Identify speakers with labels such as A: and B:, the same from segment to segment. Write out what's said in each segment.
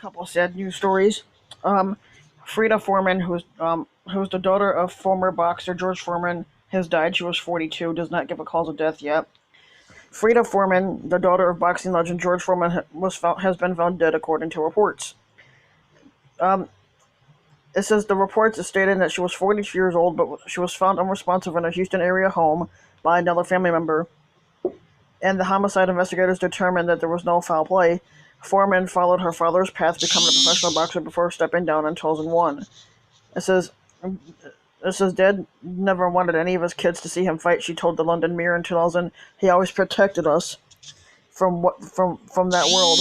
A: couple of sad news stories. Um, Freeda Foreman, who's the daughter of former boxer George Foreman, has died. She was 42. Does not give a cause of death yet. Freeda Foreman, the daughter of boxing legend George Foreman, has been found dead, according to reports. Um, it says the reports is stating that she was 42 years old, but she was found unresponsive in a Houston area home by another family member, and the homicide investigators determined that there was no foul play. Foreman followed her father's path, becoming a professional boxer before stepping down in 2001. It says, Dad never wanted any of his kids to see him fight. She told the London Mirror in 2000. He always protected us from that world.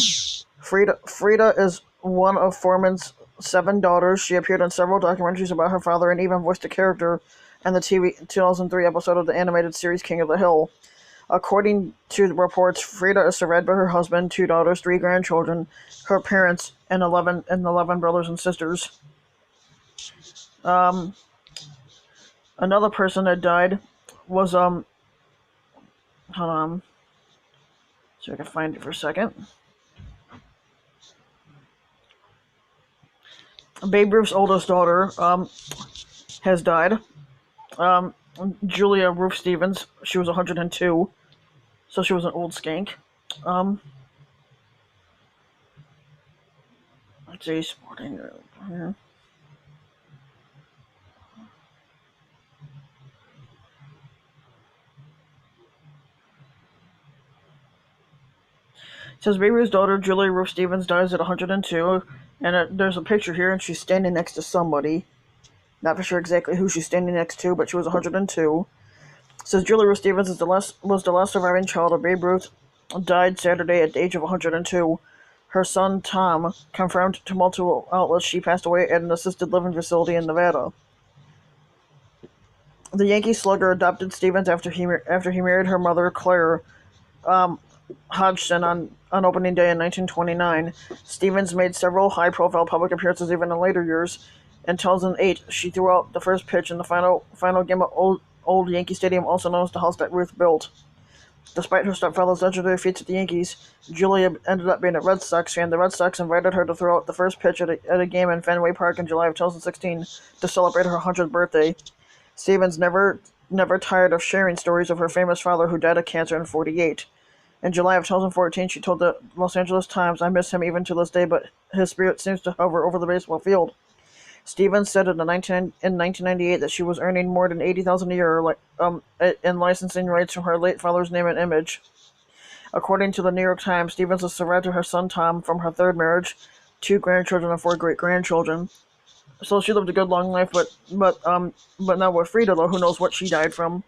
A: Freeda is one of Foreman's 7 daughters. She appeared in several documentaries about her father and even voiced a character in the TV 2003 episode of the animated series King of the Hill. According to the reports, Freeda is survived by her husband, 2 daughters, 3 grandchildren, her parents, and 11 brothers and sisters. Um, Another person that died was hold on, so I can find it for a second. Babe Ruth's oldest daughter has died. Um, Julia Ruth Stevens. She was 102, so she was an old skank. Um, let's see, sporting here. It says Babe Ruth's daughter, Julia Ruth Stevens, dies at 102, and there's a picture here, and she's standing next to somebody. Not for sure exactly who she's standing next to, but she was 102. It says Julia Ruth Stevens was the last surviving child of Babe Ruth. Died Saturday at the age of 102. Her son, Tom, confirmed to multiple outlets she passed away at an assisted living facility in Nevada. The Yankee slugger adopted Stevens after he married her mother, Claire Hodgson, on opening day in 1929. Stevens made several high-profile public appearances even in later years. In 2008, she threw out the first pitch in the final game at Old Yankee Stadium, also known as the house that Ruth built. Despite her stepfather's legendary feats at the Yankees, Julia ended up being a Red Sox fan. The Red Sox invited her to throw out the first pitch at a game in Fenway Park in July of 2016 to celebrate her 100th birthday. Stevens never tired of sharing stories of her famous father, who died of cancer in 48. In July of 2014, she told the Los Angeles Times, "I miss him even to this day, but his spirit seems to hover over the baseball field." Stevens said in 1998 that she was earning more than $80,000 a year in licensing rights from her late father's name and image. According to the New York Times, Stevens is survived to her son Tom from her third marriage, 2 grandchildren and 4 great-grandchildren. So she lived a good long life, but not with Freeda, though. Who knows what she died from?